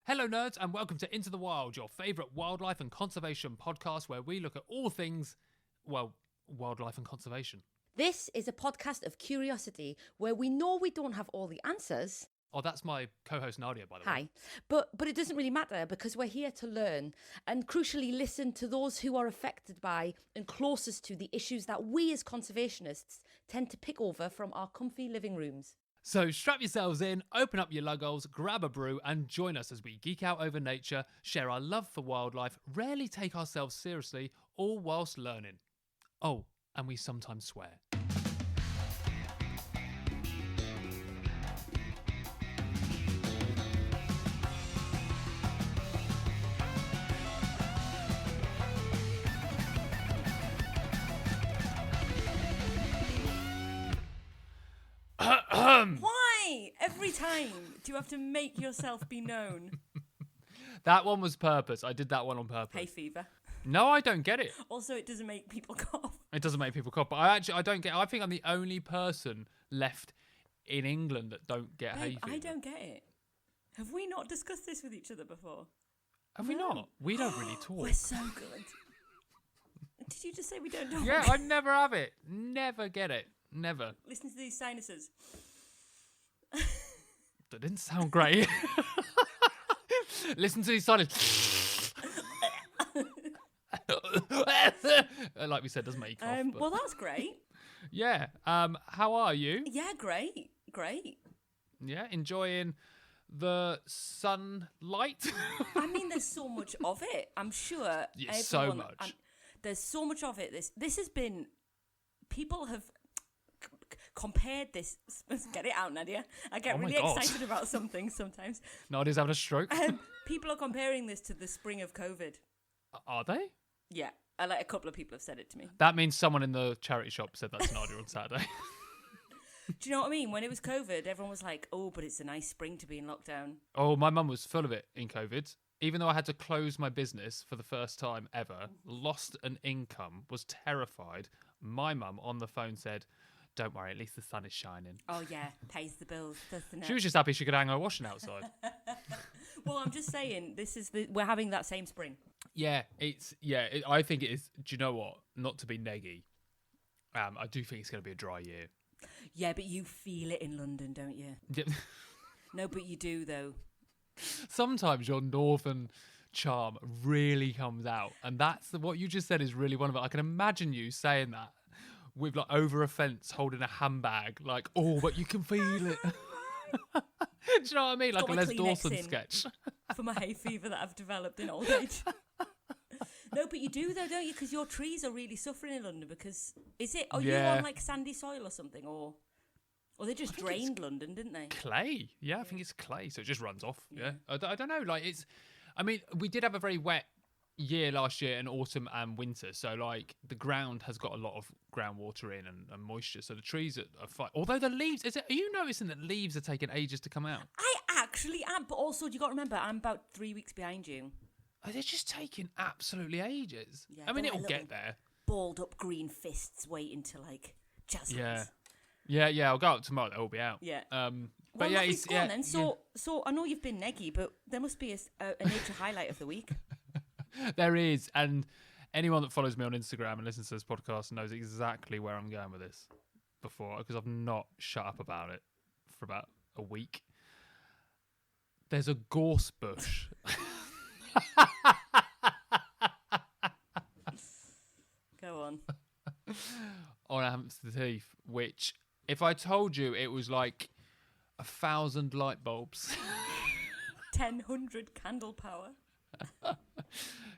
Hello nerds and welcome to Into the Wild, your favourite wildlife and conservation podcast where we look at all things, well, wildlife and conservation. This is a podcast of curiosity where we know we don't have all the answers. Oh, that's my co-host Nadia, by the way. Hi. But it doesn't really matter because we're here to learn and crucially listen to those who are affected by and closest to the issues that we as conservationists tend to pick over from our comfy living rooms. So strap yourselves in, open up your luggles, grab a brew and join us as we geek out over nature, share our love for wildlife, rarely take ourselves seriously, all whilst learning. Oh, and we sometimes swear. Why? Every time do you have to make yourself be known? That one was purpose. I did that one on purpose. Hay fever. No, I don't get it. Also, it doesn't make people cough. It doesn't make people cough, but I don't get. I think I'm the only person left in England that don't get hay fever. I don't get it. Have we not discussed this with each other before? Have we not? We don't really talk. We're so good. Did you just say we don't talk? Yeah, I never have it. Never get it. Never. Listen to these sinuses. That didn't sound great. Listen to these sinuses. Like we said, doesn't make you cough. Well, that's great. Yeah. How are you? Yeah, great. Yeah, enjoying the sunlight. I mean, there's so much of it. I'm sure. Yeah, so much. There's so much of it. This has been. People have compared this. Get it out, Nadia. I get really excited about something sometimes. Nadia's having a stroke. People are comparing this to the spring of COVID. Are they? Yeah, a couple of people have said it to me. That means someone in the charity shop said that to Nadia on Saturday. Do you know what I mean? When it was COVID, everyone was like, "Oh, but it's a nice spring to be in lockdown." Oh, my mum was full of it in COVID. Even though I had to close my business for the first time ever, lost an income, was terrified. My mum on the phone said, "Don't worry, at least the sun is shining." Oh yeah, pays the bills, doesn't it? She was just happy she could hang her washing outside. Well, I'm just saying, we're having that same spring. Yeah, I think it is. Do you know what? Not to be neggy, I do think it's going to be a dry year. Yeah, but you feel it in London, don't you? No, but you do though. Sometimes your northern charm really comes out, and what you just said is really one of it. I can imagine you saying that with like over a fence, holding a handbag, like, oh, but you can feel it. Do you know what I mean? Like a Les Dawson sketch. For my hay fever that I've developed in old age. No, but you do though, don't you? Because your trees are really suffering in London. Because you on like sandy soil or something, or they just drained London, didn't they? Clay, yeah, I think it's clay, so it just runs off. Yeah, I don't know. Like we did have a very wet year last year in autumn and winter, so like the ground has got a lot of groundwater in and moisture, so the trees are fine. Although the leaves, are you noticing that leaves are taking ages to come out? I actually am, but also you got to remember I'm about 3 weeks behind you. Oh, they're just taking absolutely ages. Yeah, I mean, it'll get there. Balled up green fists waiting to like jazz hands. Yeah. I'll go out tomorrow. They'll be out. Yeah. But yeah, it's gone then. So I know you've been neggy, but there must be a nature highlight of the week. There is, and anyone that follows me on Instagram and listens to this podcast knows exactly where I'm going with this before, because I've not shut up about it for about a week. There's a gorse bush. Go on. On Hampstead Heath, which, if I told you it was like 1,000 light bulbs 1,000 candle power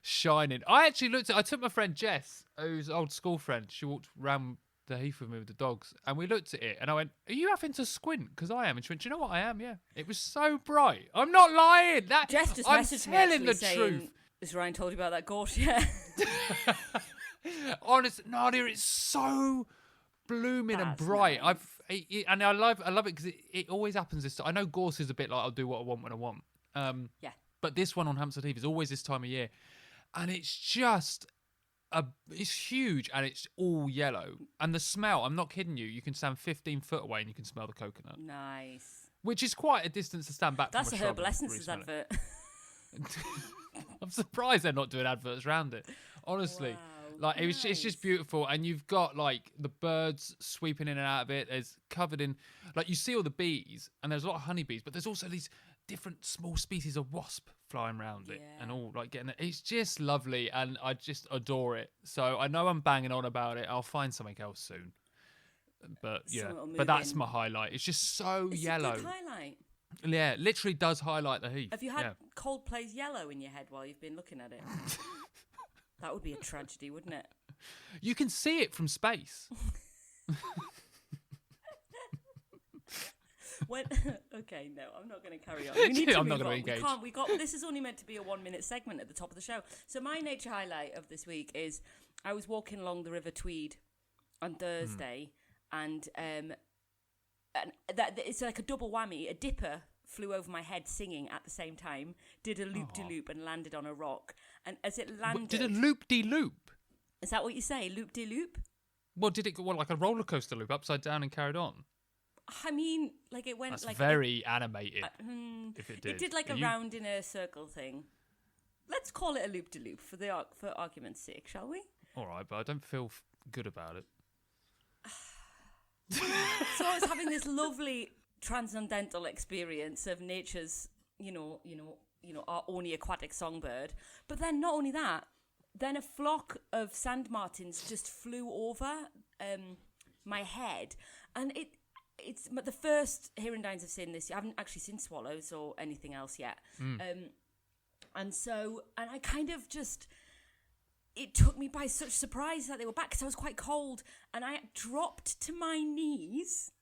shining. I took my friend Jess, who's an old school friend. She walked round the heath with me with the dogs, and we looked at it and I went, "Are you having to squint?" Because I am. And she went, "Do you know what, I am, yeah." It was so bright. I'm not lying. Jess just I'm messaged telling me the saying, truth. "Has Ryan told you about that gorse yet?" Honest, Nadia, it's so blooming and bright. Nice. And I love it because it always happens this time. I know gorse is a bit like I'll do what I want when I want. Yeah. But this one on Hampstead Heath is always this time of year, and it's just it's huge and it's all yellow. And the smell, I'm not kidding you, you can stand 15 foot away and you can smell the coconut. Nice. Which is quite a distance to stand back That's from a Herbal Essences advert. I'm surprised they're not doing adverts around it. Honestly. Wow. Like it's just beautiful, and you've got like the birds sweeping in and out of it. It's covered in, like, you see all the bees, and there's a lot of honeybees, but there's also these different small species of wasp flying around it, and all like getting it. It's just lovely, and I just adore it. So I know I'm banging on about it. I'll find something else soon, but but that's my highlight. It's just so yellow. It's a good highlight. Yeah, literally does highlight the heath. Have you had Coldplay's Yellow in your head while you've been looking at it? That would be a tragedy, wouldn't it? You can see it from space. Okay, no, I'm not going to carry on. We need to I'm not move going to engage. We got. This is only meant to be a 1-minute segment at the top of the show. So my nature highlight of this week is I was walking along the River Tweed on Thursday, and that it's like a double whammy. A dipper flew over my head singing at the same time, did a loop-de-loop and landed on a rock. And as it landed... Did a loop-de-loop? Is that what you say, loop-de-loop? Well, did it go like a roller coaster loop upside down and carried on? I mean, like it went... That's like very animated, if it did. It did like a round in a circle thing. Let's call it a loop-de-loop for argument's sake, shall we? All right, but I don't feel good about it. So I was having this lovely transcendental experience of nature's, our only aquatic songbird. But then not only that, then a flock of sand martins just flew over my head, and it's the first hirundines I've seen this year. I haven't actually seen swallows or anything else yet. And I kind of just, it took me by such surprise that they were back, because I was quite cold, and I dropped to my knees,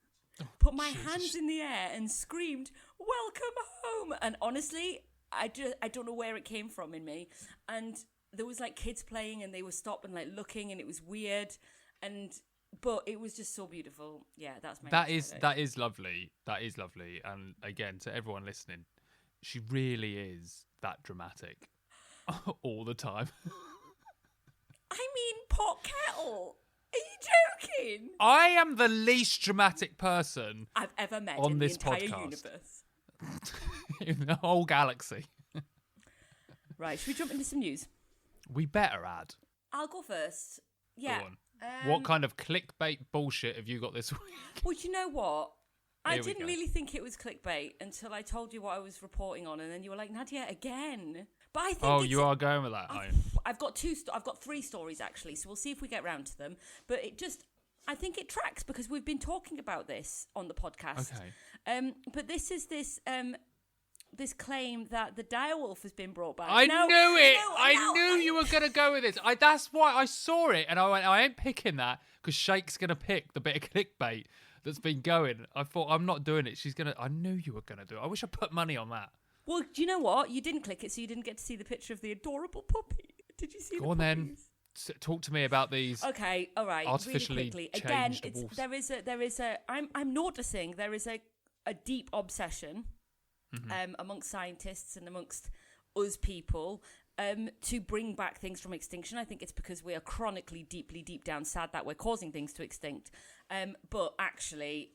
put my hands in the air and screamed, "Welcome home!" And honestly, I don't know where it came from in me. And there was like kids playing, and they were stopping like looking, and it was weird, but it was just so beautiful. Yeah, that's my that is lovely. That is lovely. And again, to everyone listening, she really is that dramatic all the time. I mean, pot kettle. Are you joking? I am the least dramatic person I've ever met on in this the entire podcast. Universe. In the whole galaxy. Right, should we jump into some news? We better add. I'll go first. Yeah. Go on. What kind of clickbait bullshit have you got this week? Well, do you know what? I Here we didn't go. really think it was clickbait until I told you what I was reporting on, and then you were like, "Nadia, again." But I think you are going with that, are you? I've got three stories actually, so we'll see if we get round to them. But I think it tracks because we've been talking about this on the podcast. Okay. But this is this claim that the direwolf has been brought back. I knew it. I knew you were going to go with this. That's why I saw it, and I went, I ain't picking that, because Shake's going to pick the bit of clickbait that's been going. I thought, I'm not doing it. I knew you were going to do it. I wish I put money on that. Well, do you know what? You didn't click it, so you didn't get to see the picture of the adorable puppy. Did you see Go on then. Talk to me about these. Okay, all right. Artificially really quickly. Again, wolves. there is a. I'm noticing there is a deep obsession amongst scientists and amongst us people to bring back things from extinction. I think it's because we are chronically, deep down sad that we're causing things to extinct. But actually,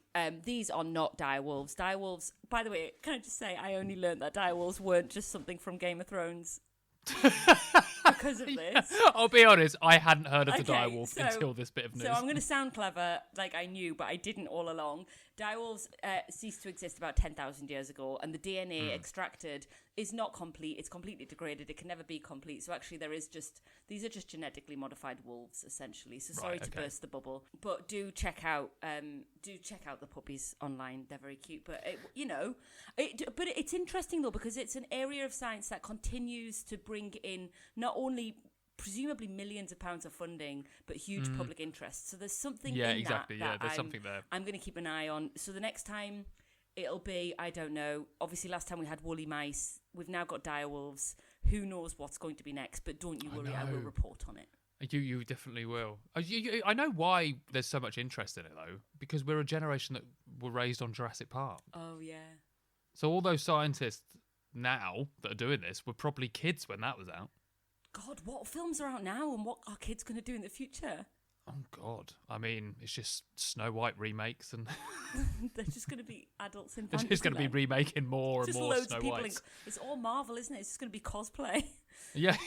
these are not direwolves. Direwolves, by the way, can I just say, I only learned that direwolves weren't just something from Game of Thrones because of this. I'll be honest, I hadn't heard of the direwolf until this bit of news. So I'm going to sound clever, like I knew, but I didn't all along. Direwolves ceased to exist about 10,000 years ago, and the DNA extracted is not complete. It's completely degraded. It can never be complete. So actually, these are just genetically modified wolves, essentially. So sorry to burst the bubble, but do check out the puppies online. They're very cute. But but it's interesting though, because it's an area of science that continues to bring in not only presumably millions of pounds of funding, but huge public interest. So there's something in that. There's something there. I'm going to keep an eye on. So the next time it'll be, I don't know. Obviously, last time we had woolly mice. We've now got direwolves. Who knows what's going to be next? But don't you worry, I will report on it. You definitely will. I know why there's so much interest in it, though, because we're a generation that were raised on Jurassic Park. Oh, yeah. So all those scientists now that are doing this were probably kids when that was out. God, what films are out now and what are kids going to do in the future? Oh God! I mean, it's just Snow White remakes, and They're just going to be adults in they're fantasy. just going to be remaking more just and more loads Snow of people. Whites. It's all Marvel, isn't it? It's just going to be cosplay. Yeah.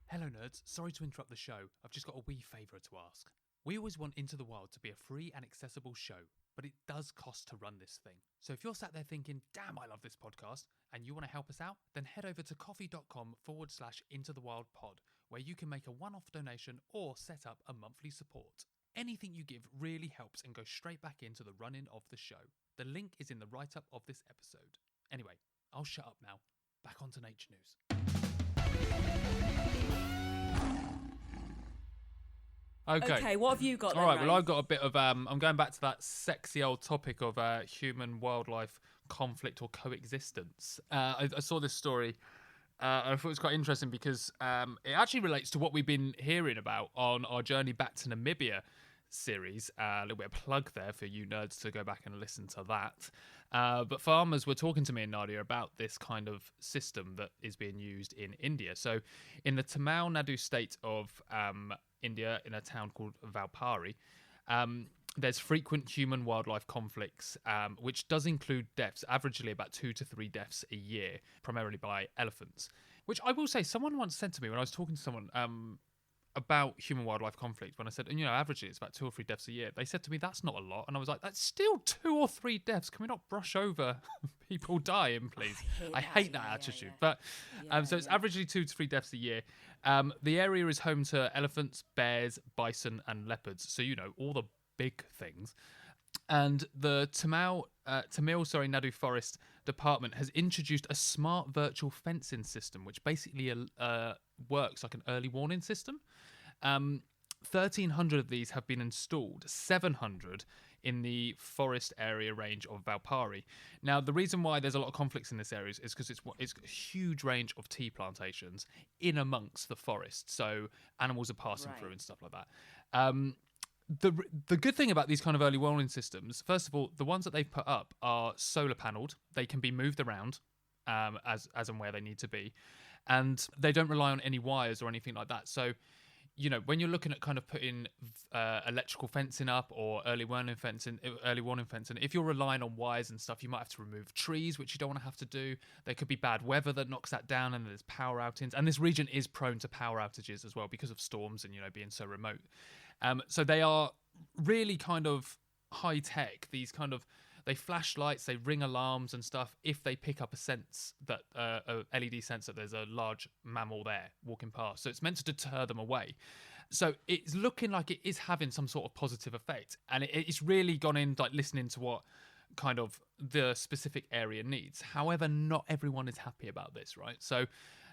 Hello, nerds. Sorry to interrupt the show. I've just got a wee favour to ask. We always want Into the Wild to be a free and accessible show, but it does cost to run this thing. So if you're sat there thinking, damn, I love this podcast, and you want to help us out, then head over to coffee.com/Into the Wild Pod, where you can make a one-off donation or set up a monthly support. Anything you give really helps and goes straight back into the running of the show. The link is in the write-up of this episode. Anyway, I'll shut up now. Back on to nature news. Okay, what have you got? All right, well, I've got a bit of. I'm going back to that sexy old topic of human-wildlife conflict or coexistence. I saw this story. I thought it was quite interesting because it actually relates to what we've been hearing about on our journey back to Namibia series. A little bit of plug there for you nerds to go back and listen to that. But farmers were talking to me and Nadia about this kind of system that is being used in India. So in the Tamil Nadu state of India, in a town called Valparai, there's frequent human-wildlife conflicts, which does include deaths, averagely about 2 to 3 deaths a year, primarily by elephants. Which I will say, someone once said to me when I was talking to someone about human-wildlife conflict, when I said, averagely it's about 2 or 3 deaths a year, they said to me, that's not a lot. And I was like, that's still 2 or 3 deaths. Can we not brush over people dying, please? I hate that attitude. But so it's averagely 2 to 3 deaths a year. The area is home to elephants, bears, bison, and leopards. So, all the big things. And the Tamil Nadu Forest Department has introduced a smart virtual fencing system, which basically works like an early warning system. 1,300 of these have been installed, 700 in the forest area range of Valparai. Now, the reason why there's a lot of conflicts in this area is because it's a huge range of tea plantations in amongst the forest, so animals are passing through and stuff like that. The good thing about these kind of early warning systems, first of all, the ones that they've put up are solar panelled. They can be moved around as and where they need to be, and they don't rely on any wires or anything like that. So, when you're looking at kind of putting electrical fencing up or early warning fencing, if you're relying on wires and stuff, you might have to remove trees, which you don't want to have to do. There could be bad weather that knocks that down, and there's power outages. And this region is prone to power outages as well because of storms and being so remote. So they are really kind of high tech. They flash lights, they ring alarms and stuff if they pick up a sense that a LED sense that there's a large mammal there walking past. So it's meant to deter them away. So it's looking like it is having some sort of positive effect, and it's really gone in like listening to what kind of the specific area needs. However, not everyone is happy about this, right? So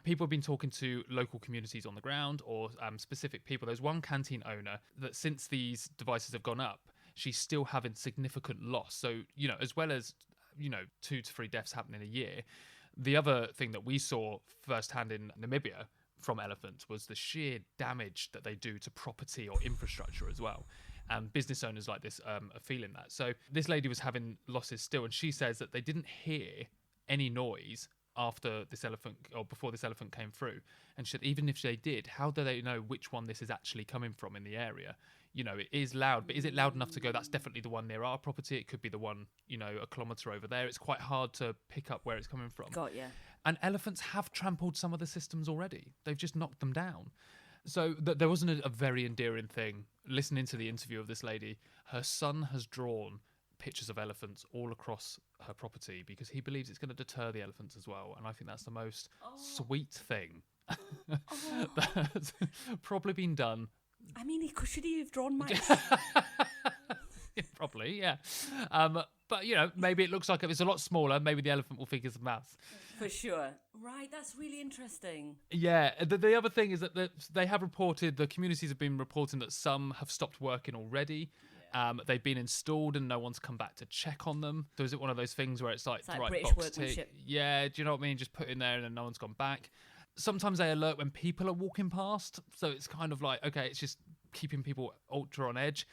people have been talking to local communities on the ground or specific people. There's one canteen owner that since these devices have gone up, she's still having significant loss. So, as well as, 2 to 3 deaths happening a year, the other thing that we saw firsthand in Namibia from elephants was the sheer damage that they do to property or infrastructure as well. And business owners like this are feeling that. So this lady was having losses still, and she says that they didn't hear any noise after this elephant or before this elephant came through. And she said, even if they did, how do they know which one this is actually coming from in the area? It is loud, but is it loud enough to go, that's definitely the one near our property? It could be the one, a kilometre over there. It's quite hard to pick up where it's coming from. Got you. And elephants have trampled some of the systems already. They've just knocked them down. So there wasn't a very endearing thing. Listening to the interview of this lady, her son has drawn pictures of elephants all across her property because he believes it's going to deter the elephants as well. And I think that's the most sweet thing that's probably been done. I mean, should he have drawn mice? Probably, yeah. But, maybe it looks like if it's a lot smaller, maybe the elephant will think it's a mouse. For sure. Right, that's really interesting. Yeah, the other thing is that the communities have been reporting that some have stopped working already. They've been installed and no one's come back to check on them. So is it one of those things where it's like the right British box workmanship? Yeah, do you know what I mean? Just put in there and then no one's gone back. Sometimes they alert when people are walking past. So it's kind of like, okay, it's just keeping people ultra on edge.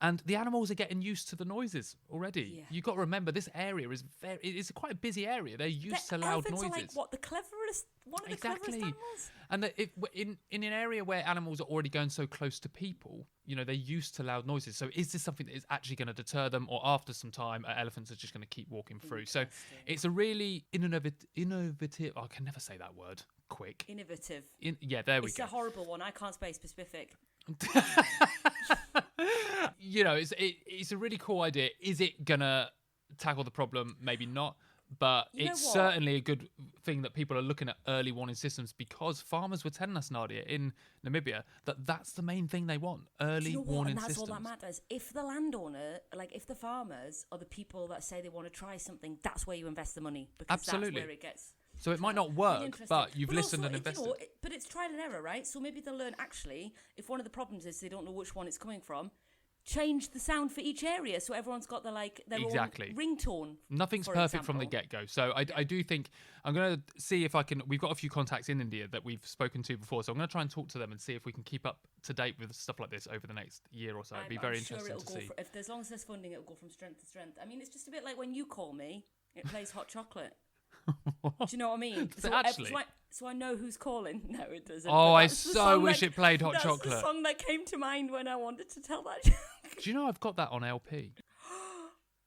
And the animals are getting used to the noises already. Yeah. You've got to remember, this area is it's quite a busy area. They're used to loud noises. Elephants are like, the cleverest, one of the cleverest animals. And in an area where animals are already going so close to people, they're used to loud noises. So is this something that is actually going to deter them, or after some time, elephants are just going to keep walking through? So it's a really innovative. I can never say that word. Quick. Innovative. There we go. It's a horrible one. I can't say specific. It's a really cool idea. Is it gonna tackle the problem? Maybe not, but it's certainly a good thing that people are looking at early warning systems, because farmers were telling us, Nadia, in Namibia, that's the main thing they want: early warning and that's systems. all that matters. If the landowner, if the farmers are the people that say they want to try something, that's where you invest the money, because that's where it gets. So it might not work, but you've listened and invested. But it's trial and error, right? So maybe they'll learn, actually, if one of the problems is they don't know which one it's coming from, change the sound for each area so everyone's got their own ringtone. Nothing's perfect from the get-go. So I do think I'm going to see if I can. We've got a few contacts in India that we've spoken to before, so I'm going to try and talk to them and see if we can keep up to date with stuff like this over the next year or so. It'd be very interesting to see. As long as there's funding, it'll go from strength to strength. I mean, it's just a bit like when you call me, it plays hot chocolate. Do you know what I mean? So I know who's calling. No, it doesn't. Oh, I so wish it played hot chocolate. That's the song that came to mind when I wanted to tell that joke. Do you know I've got that on LP?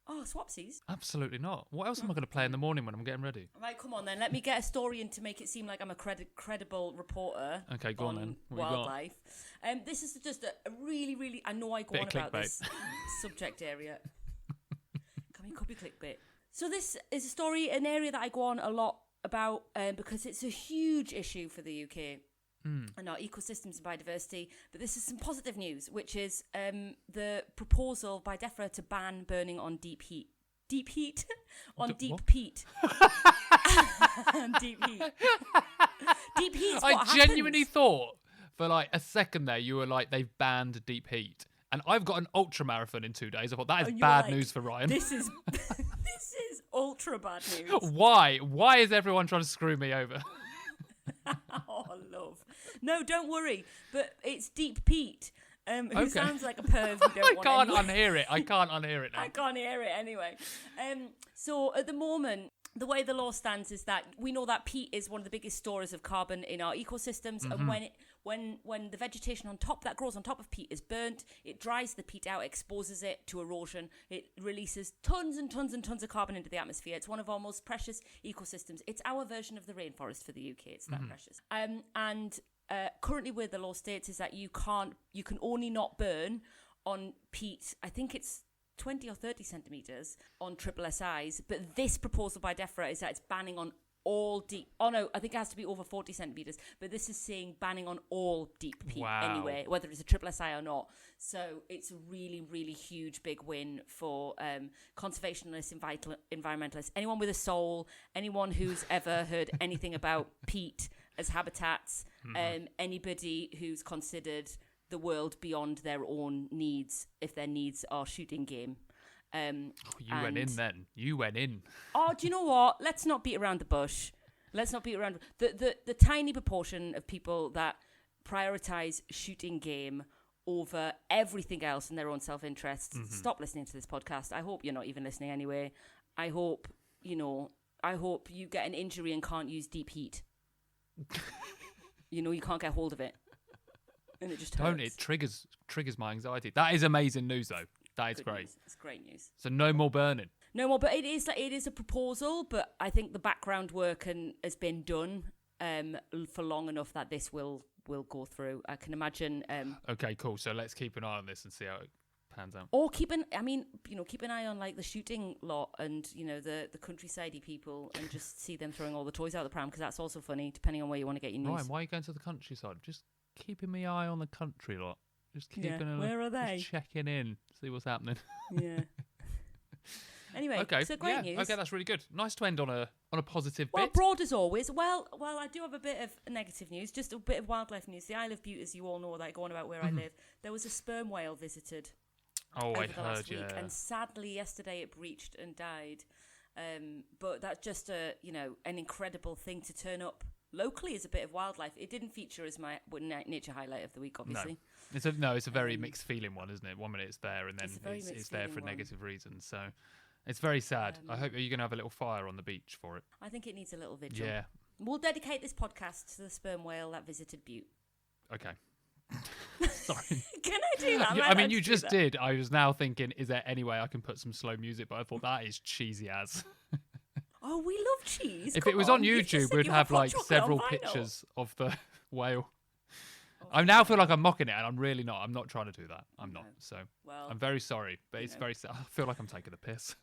Oh, swapsies. Absolutely not. What else am I going to play in the morning when I'm getting ready? Right, come on then. Let me get a story in to make it seem like I'm a credible reporter. Okay, go on then. Wildlife. This is just a really, really. I know I go on about this subject area. Could be clickbait. So this is a story, an area that I go on a lot about because it's a huge issue for the UK and our ecosystems and biodiversity. But this is some positive news, which is the proposal by DEFRA to ban burning on deep heat. Deep heat? On deep peat. Deep heat. Deep heat is what happens. I genuinely thought for a second there you were like, they've banned deep heat. And I've got an ultra marathon in 2 days. I thought that is bad news for Ryan. This is ultra bad news. Why? Why is everyone trying to screw me over? Oh, love. No, don't worry. But it's Deep Pete, who sounds like a perv you don't want I can't unhear it. I can't unhear it now. I can't hear it anyway. So at the moment, the way the law stands is that we know that peat is one of the biggest storers of carbon in our ecosystems, and when the vegetation that grows on top of peat is burnt, it dries the peat out, exposes it to erosion. It releases tons and tons and tons of carbon into the atmosphere. It's one of our most precious ecosystems. It's our version of the rainforest for the UK. It's that precious. Currently, where the law states is that you can only not burn on peat. I think it's 20 or 30 centimetres on triple SIs, but this proposal by DEFRA is that it's banning on all deep. Oh no, I think it has to be over 40 centimetres, but this is saying banning on all deep peat anyway, whether it's a triple SI or not. So it's a really, really huge big win for conservationists, environmentalists, anyone with a soul, anyone who's ever heard anything about peat as habitats, anybody who's considered the world beyond their own needs, if their needs are shooting game. You went in then. You went in. Oh, do you know what? Let's not beat around the bush. Let's not beat around the tiny proportion of people that prioritise shooting game over everything else in their own self-interest. Stop listening to this podcast. I hope you're not even listening anyway. I hope you get an injury and can't use deep heat. You can't get hold of it. And it just hurts. It triggers my anxiety. That is amazing news, though. That is great. News. It's great news. So no more burning. No more, but it is a proposal. But I think the background work has been done for long enough that this will go through. I can imagine. Okay, cool. So let's keep an eye on this and see how it pans out. Or keep an eye on the shooting lot and the countrysidey people, and just see them throwing all the toys out the pram, because that's also funny depending on where you want to get your news. Ryan, why are you going to the countryside? Just keeping my eye on the country lot. Just keeping where are they? Just checking in, see what's happening. Yeah. Anyway, okay. So great news. Okay, that's really good. Nice to end on a positive bit. Well, bit. broad as always. Well, I do have a bit of negative news, just a bit of wildlife news. The Isle of Bute, as you all know, that I go on about where I live, there was a sperm whale visited over the last week, and sadly yesterday it breached and died. But that's just an incredible thing to turn up locally as a bit of wildlife. It didn't feature as my nature highlight of the week, obviously. It's a very mixed feeling one, isn't it? 1 minute it's there, and then it's there for negative reasons. So it's very sad. Are you going to have a little fire on the beach for it? I think it needs a little vigil. Yeah. We'll dedicate this podcast to the sperm whale that visited Butte. Okay. Sorry. Can I do that? I mean, you just did. I was now thinking, is there any way I can put some slow music? But I thought that is cheesy as. Oh, we love cheese. If it was on YouTube, we'd have like several pictures of the whale. I now feel like I'm mocking it, and I'm really not. I'm not trying to do that. I'm not. So I'm very sorry, but it's very sad. I feel like I'm taking the piss.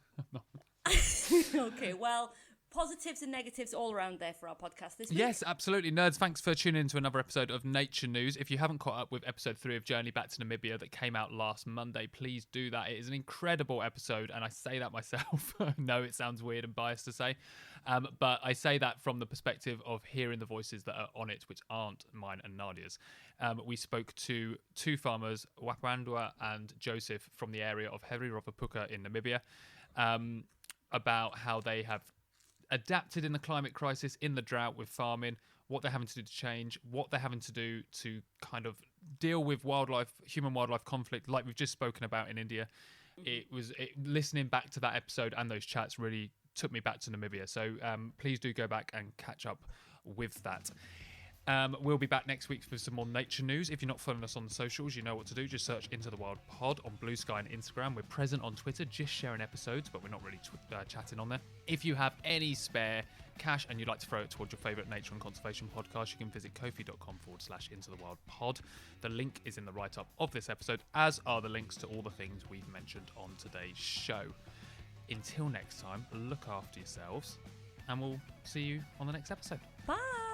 Okay, well, positives and negatives all around there for our podcast this week. Yes, absolutely. Nerds, thanks for tuning in to another episode of Nature News. If you haven't caught up with episode 3 of Journey Back to Namibia that came out last Monday, please do that. It is an incredible episode, and I say that myself. No, it sounds weird and biased to say, but I say that from the perspective of hearing the voices that are on it, which aren't mine and Nadia's. We spoke to 2 farmers, Wapandwa and Joseph, from the area of Herirovapuka in Namibia, about how they have adapted in the climate crisis, in the drought with farming, what they're having to do to change, what they're having to do to kind of deal with human-wildlife conflict, like we've just spoken about in India. Listening back to that episode and those chats really took me back to Namibia. So please do go back and catch up with that. We'll be back next week with some more nature news. If you're not following us on the socials, you know what to do. Just search Into the Wild Pod on Blue Sky and Instagram. We're present on Twitter, just sharing episodes, but we're not really chatting on there. If you have any spare cash and you'd like to throw it towards your favourite nature and conservation podcast, you can visit kofi.com/Into the Wild Pod. The link is in the write-up of this episode, as are the links to all the things we've mentioned on today's show. Until next time, look after yourselves, and we'll see you on the next episode. Bye!